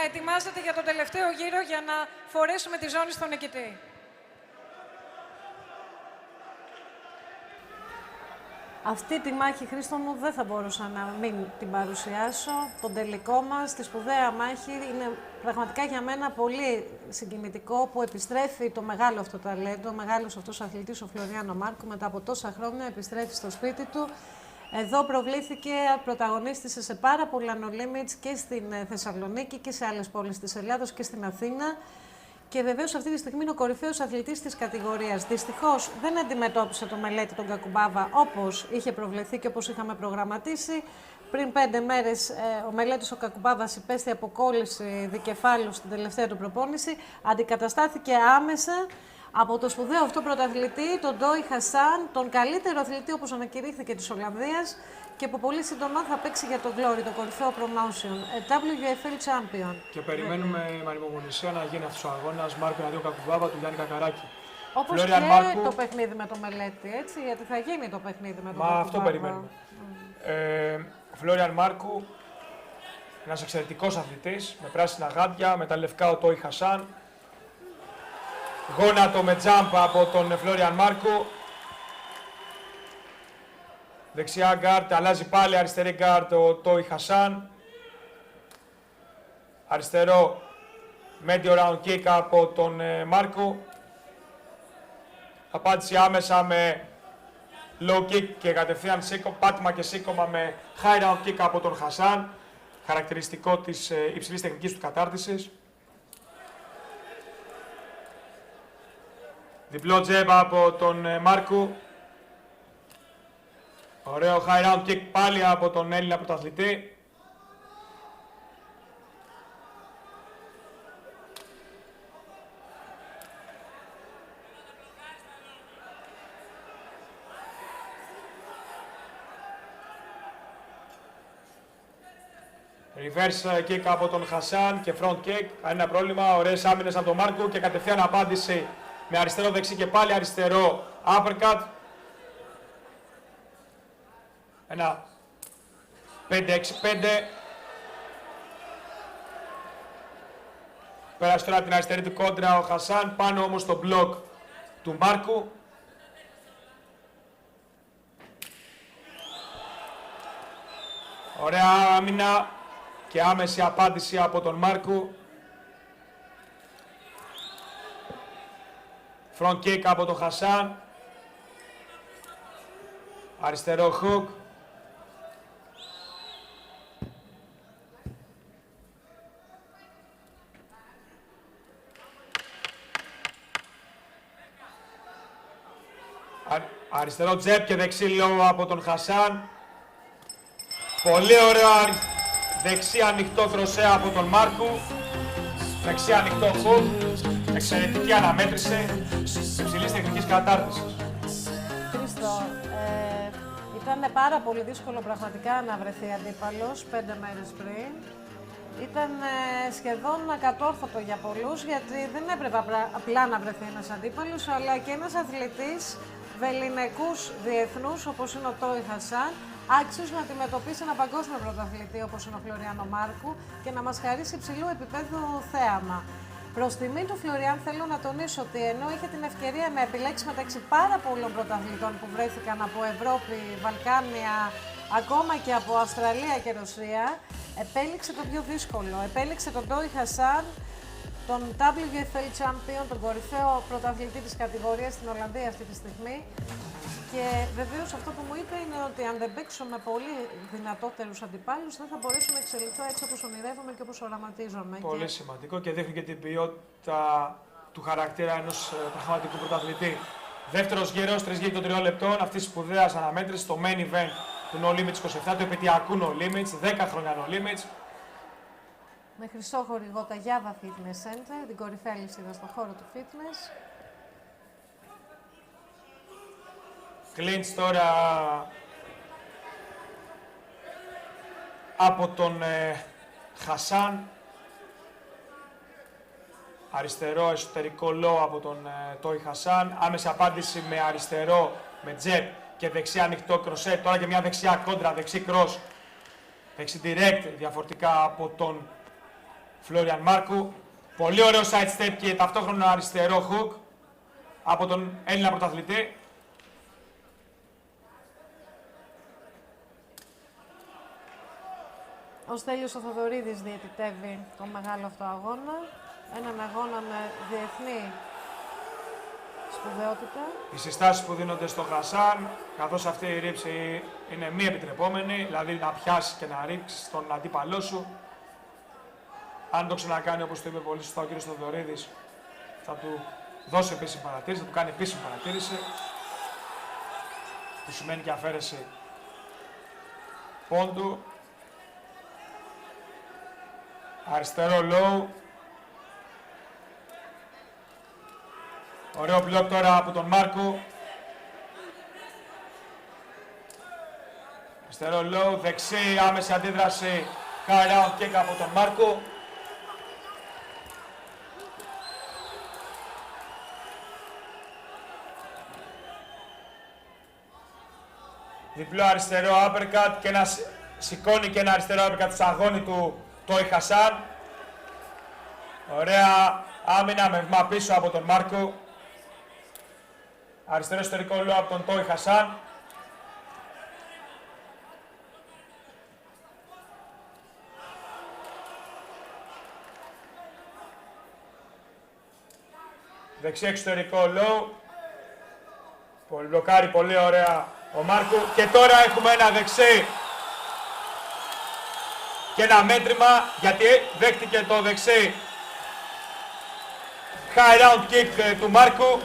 ετοιμάζεται για τον τελευταίο γύρο για να φορέσουμε τη ζώνη στον νικητή. Αυτή τη μάχη, Χρήστο μου, δεν θα μπορούσα να μην την παρουσιάσω. Τον τελικό μας, τη σπουδαία μάχη, είναι πραγματικά για μένα πολύ συγκινητικό που επιστρέφει το μεγάλο αυτό ταλέντο, ο μεγάλος αυτός αθλητής, ο Φλωριάνο Μάρκου, μετά από τόσα χρόνια επιστρέφει στο σπίτι του. Εδώ προβλήθηκε, πρωταγωνίστησε σε πάρα πολλά no limits και στην Θεσσαλονίκη και σε άλλες πόλεις της Ελλάδος και στην Αθήνα. Και βεβαίως αυτή τη στιγμή είναι ο κορυφαίος αθλητής της κατηγορίας. Δυστυχώς δεν αντιμετώπισε το Μελέτη τον Κακουμπάβα όπως είχε προβλεφθεί και όπως είχαμε προγραμματίσει. Πριν 5 μέρες ο Μελέτης ο Κακουμπάβας υπέστη αποκόλληση δικεφάλου στην τελευταία του προπόνηση. Αντικαταστάθηκε άμεσα από το σπουδαίο αυτό πρωταθλητή, τον Ντόι Χασάν, τον καλύτερο αθλητή όπως ανακηρύχθηκε της Ολλανδίας και που πολύ σύντομα θα παίξει για τον Glory, το κορυφαίο promotion, WFL Champion. Και περιμένουμε με ανυπομονησία να γίνει αυτός ο αγώνας Μάρκο εναντίον Κακουμπάβα του Γιάννη Κακαράκη. Όπως και Μάρκου... το παιχνίδι με το Μελέτη, έτσι, γιατί θα γίνει το παιχνίδι με τον Κακουμπάβα. Αυτό περιμένουμε. Φλόριαν Μάρκου, ένας εξαιρετικός αθλητής, με πράσινα γάντια, με τα λευκά ο Ντόι Χασάν. Γόνατο με τζάμπα από τον Φλόριαν Μάρκου. Δεξιά γκάρτ, αλλάζει πάλι αριστερή γκάρτ ο Ντόι Χασάν. Αριστερό medio round kick από τον Μάρκου. Απάντηση άμεσα με low kick και κατευθείαν πάτημα και σήκωμα με high round kick από τον Χασάν. Χαρακτηριστικό της υψηλής τεχνικής του κατάρτισης. Διπλό τζέμπα από τον Μάρκου. Ωραίο high round kick πάλι από τον Έλληνα πρωταθλητή. Reverse kick από τον Χασάν και front kick. Κανένα πρόβλημα. Ωραίες άμυνες από τον Μάρκου και κατευθείαν απάντηση με αριστερό δεξί και πάλι αριστερό uppercut. Ένα 5-6-5. Πέρασε τώρα την αριστερή του κόντρα ο Χασάν, πάνω όμως στο μπλοκ του Μάρκου. Ωραία άμυνα και άμεση απάντηση από τον Μάρκου. Front kick από τον Χασάν. Αριστερό hook. Αριστερό τζεπ και δεξί low από τον Χασάν. Πολύ ωραίο δεξί ανοιχτό κροσέ από τον Μάρκου. Δεξί ανοιχτό hook. Εξαιρετική αναμέτρηση υψηλής τεχνικής κατάρτισης. Χρήστο, ήταν πάρα πολύ δύσκολο πραγματικά να βρεθεί αντίπαλος 5 μέρες πριν. Ήταν σχεδόν ακατόρθωτο για πολλούς, γιατί δεν έπρεπε απλά να βρεθεί ένας αντίπαλος, αλλά και ένας αθλητής βεληνικούς διεθνούς, όπως είναι ο Ντόι Χασάν, άξιος να αντιμετωπίσει ένα παγκόσμιο πρωταθλητή, όπως είναι ο Φλωριάνο Μάρκου, και να μας χαρίσει υψηλού επίπεδου θέαμα. Προς τιμή του Φλωριάν θέλω να τονίσω ότι ενώ είχε την ευκαιρία να επιλέξει μεταξύ πάρα πολλών πρωταθλητών που βρέθηκαν από Ευρώπη, Βαλκάνια, ακόμα και από Αυστραλία και Ρωσία, επέλεξε το πιο δύσκολο. Επέλεξε τον Ντόι Χασάν, τον WFL Champion, τον κορυφαίο πρωταθλητή της κατηγορίας στην Ολλανδία αυτή τη στιγμή. Και βεβαίως αυτό που μου είπε είναι ότι αν δεν παίξω με πολύ δυνατότερους αντιπάλους, δεν θα μπορέσω να εξελιχθώ έτσι όπως ονειρεύομαι και όπως οραματίζομαι. Πολύ σημαντικό και δείχνει και την ποιότητα του χαρακτήρα ενός πραγματικού πρωταθλητή. Δεύτερος γύρος, 3 γύροι των 3 λεπτών, αυτής της σπουδαίας αναμέτρησης, το main event του No Limits 27, του επαιτειακού No Limits, 10 χρόνια No Limits. Με χρυσό χορηγό τα Java Fitness Center, την κορυφαία λυσίδα στον χώρο του fitness. Κλίντς τώρα από τον Χασάν. Αριστερό εσωτερικό low από τον Ντόι Χασάν. Άμεση απάντηση με αριστερό, με τζεπ και δεξιά ανοιχτό κροσέ. Τώρα και μια δεξιά κόντρα, δεξί cross. Δεξί direct διαφορετικά από τον Φλόριαν Μάρκου. Πολύ ωραίο side step και ταυτόχρονα αριστερό hook από τον Έλληνα πρωταθλητή. Ο Στέλιος ο Θοδωρίδης διαιτητεύει το μεγάλο αυτό αγώνα. Έναν αγώνα με διεθνή σπουδαιότητα. Οι συστάσεις που δίνονται στο Χασάν, καθώς αυτή η ρήψη είναι μη επιτρεπόμενη, δηλαδή να πιάσει και να ρίξει τον αντίπαλό σου. Αν το ξανακάνει, όπως το είπε πολύ σωστά ο κ. Θοδωρίδης, θα του δώσει επίσημη παρατήρηση, θα του κάνει επίσημη παρατήρηση, που σημαίνει και αφαίρεση πόντου. Αριστερό low. Ωραίο μπλοκ τώρα από τον Μάρκου. Αριστερό low, δεξί, άμεση αντίδραση, high round kick από τον Μάρκου. Διπλό αριστερό uppercut και σηκώνει και ένα αριστερό uppercut στο αγώνι του Τόι Χασάν. Ωραία άμυνα με βήμα πίσω από τον Μάρκο. Αριστερό εσωτερικό low από τον Τόι Χασάν. Δεξί εξωτερικό low. Μπλοκάρει πολύ ωραία ο Μάρκου. Και τώρα έχουμε ένα δεξί και ένα μέτρημα, γιατί δέχτηκε το δεξί high round kick του Μάρκου.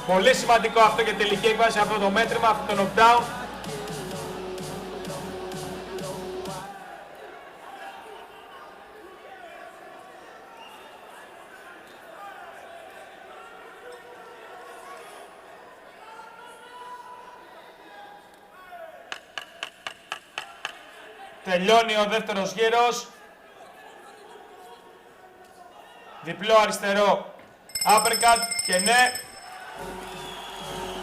Πολύ σημαντικό αυτό και τελική έκβαση αυτό το μέτρημα, αυτό το knockdown. Τελειώνει ο δεύτερος γύρος. Διπλό αριστερό uppercut και ναι.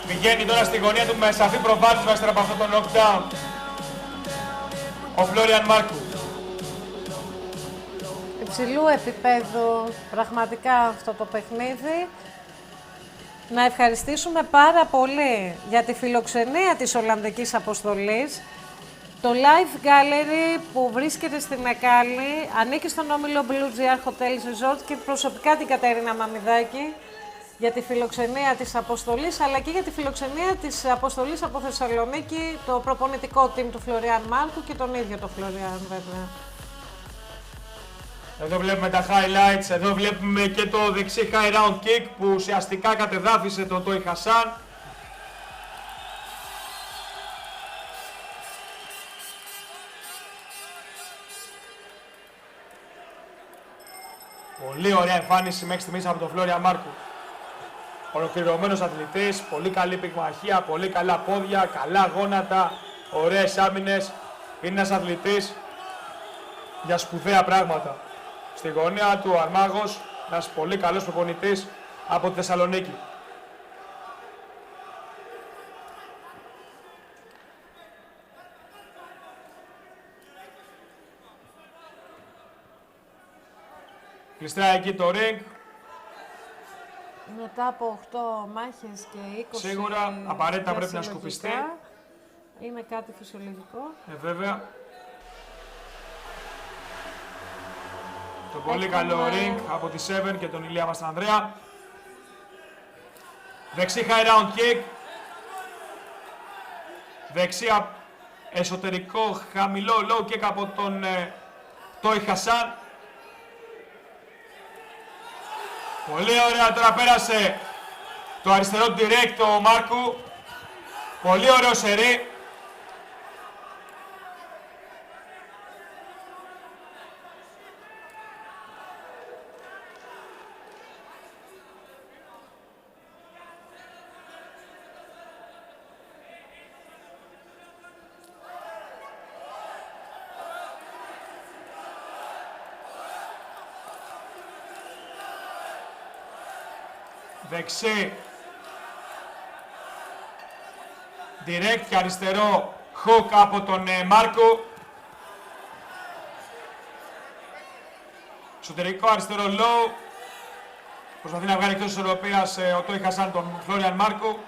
Πηγαίνει τώρα στη γωνία του με σαφή προβάδισμα ύστερα από αυτό το knockdown ο Φλόριαν Μάρκου. Υψηλού επίπεδου πραγματικά αυτό το παιχνίδι. Να ευχαριστήσουμε πάρα πολύ για τη φιλοξενία της Ολλανδικής Αποστολής. Το Live Gallery που βρίσκεται στη Μεκάλη ανήκει στον όμιλο Blue GR Hotels Resort και προσωπικά την Κατερίνα Μαμιδάκη για τη φιλοξενία της αποστολής, αλλά και για τη φιλοξενία της αποστολής από Θεσσαλονίκη, το προπονητικό team του Φλόριαν Μάρκου και τον ίδιο το Φλόριαν βέβαια. Εδώ βλέπουμε τα highlights, εδώ βλέπουμε και το δεξί high round kick που ουσιαστικά κατεδάφισε τον Τόι Χασάν. Πολύ ωραία εμφάνιση μέχρι στιγμής από τον Φλόριαν Μάρκου. Ολοκληρωμένος αθλητής, πολύ καλή πυγμαχία, πολύ καλά πόδια, καλά γόνατα, ωραίες άμυνες. Είναι ένας αθλητής για σπουδαία πράγματα. Στη γωνία του ο Αρμάγος, ένας πολύ καλός προπονητής από τη Θεσσαλονίκη. Κλειστρά εκεί το ring. Μετά από 8 μάχες και 20 σίγουρα απαραίτητα πρέπει να σκουπιστεί. Είναι κάτι φυσιολογικό. Βέβαια. Το πολύ καλό ring από τη Seven και τον Ηλία Μαστανδρέα. Δεξί high round kick. Δεξί εσωτερικό χαμηλό low kick από τον Τόι Χασάν. Πολύ ωραία, τώρα πέρασε το αριστερό direct ο Μάρκου. Πολύ ωραίο σερί. Δεξί direct και αριστερό hook από τον Μάρκο. Εσωτερικό αριστερό low. Προσπαθεί να βγάλει εκτός ισορροπίας ο Τόι Χασάν τον Φλόριαν Μάρκο.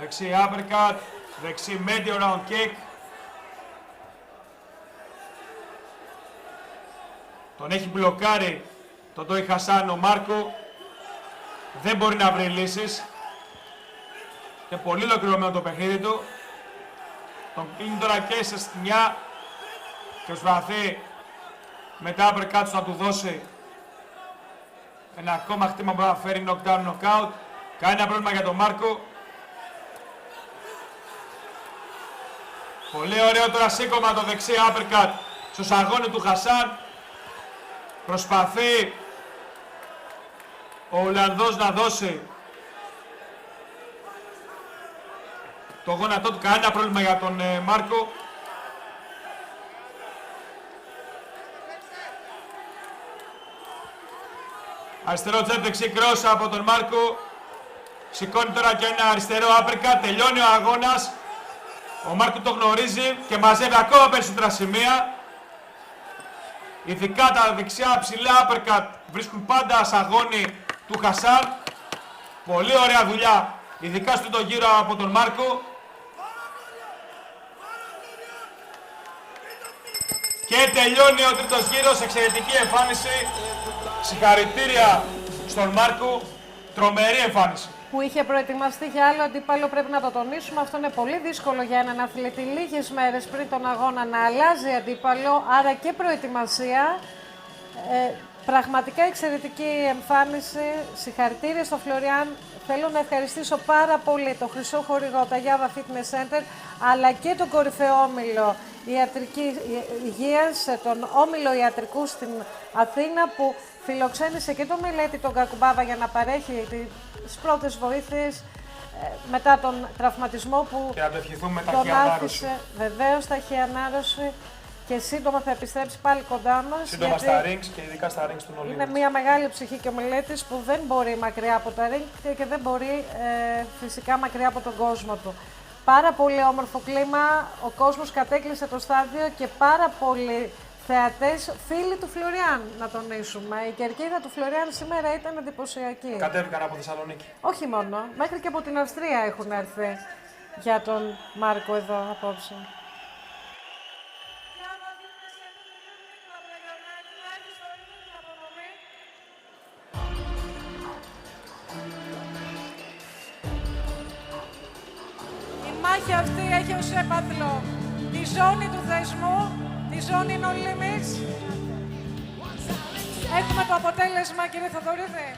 Δεξί uppercut, δεξί medium round kick. Τον έχει μπλοκάρει τον Τόι Χασάν ο Μάρκο. Δεν μπορεί να βρει λύσεις. Είναι πολύ ολοκληρωμένο το παιχνίδι του. Τον κλείνει τώρα και σε στινιά και προσπαθεί με τα uppercut να του δώσει ένα ακόμα χτύπημα που να φέρει knockdown, knockout. Κάνει ένα πρόβλημα για τον Μάρκο. Πολύ ωραίο τώρα σήκωμα το δεξί uppercut στο σαγόνι του Χασάν. Προσπαθεί ο Ολλανδός να δώσει το γόνατό του, κανένα πρόβλημα για τον Μάρκο. Αριστερό τζέπ, δεξί cross από τον Μάρκο. Σηκώνει τώρα και ένα αριστερό uppercut, τελειώνει ο αγώνας. Ο Μάρκο το γνωρίζει και μαζεύει ακόμα περισσότερα σημεία. Ειδικά τα δεξιά ψηλά uppercut βρίσκουν πάντα σαγόνι του Χασάν. Πολύ ωραία δουλειά, ειδικά στο το γύρο από τον Μάρκο. Και τελειώνει ο τρίτος γύρος, εξαιρετική εμφάνιση. Συγχαρητήρια στον Μάρκο, τρομερή εμφάνιση. Που είχε προετοιμαστεί για άλλο αντίπαλο, πρέπει να το τονίσουμε. Αυτό είναι πολύ δύσκολο για έναν αθλητή λίγες μέρες πριν τον αγώνα να αλλάζει αντίπαλο, άρα και προετοιμασία. Πραγματικά εξαιρετική εμφάνιση. Συγχαρητήρια στο Φλωριάν. Θέλω να ευχαριστήσω πάρα πολύ το χρυσό χορηγό, τα Γιάβα Fitness Center, αλλά και τον κορυφαίο όμιλο ιατρική υγείας, τον όμιλο ιατρικού στην Αθήνα, που φιλοξένησε και το Μελέτη τον Κακουμπάβα για να παρέχει τις πρώτες βοήθειες μετά τον τραυματισμό που και να το ευχηθούμε τον άφησε. Βεβαίως, ταχύ ανάρρωση. Και σύντομα θα επιστρέψει πάλι κοντά μας. Σύντομα στα rings και ειδικά στα rings του Νολίδου. Είναι μια μεγάλη ψυχή και ο Μελέτης που δεν μπορεί μακριά από τα ring και δεν μπορεί φυσικά μακριά από τον κόσμο του. Πάρα πολύ όμορφο κλίμα, ο κόσμος κατέκλυσε το στάδιο και πάρα πολλοί θεατές, φίλοι του Φλωριάν, να τονίσουμε. Η κερκίδα του Φλωριάν σήμερα ήταν εντυπωσιακή. Κατέβηκαν από Θεσσαλονίκη. Όχι μόνο, μέχρι και από την Αυστρία έχουν έρθει για τον Μάρκο εδώ απόψε. Η μάχη αυτή έχει ως έπαθλο τη ζώνη του θεσμού, τη ζώνη no limits. Έχουμε το αποτέλεσμα, κύριε Θοδωρίδη.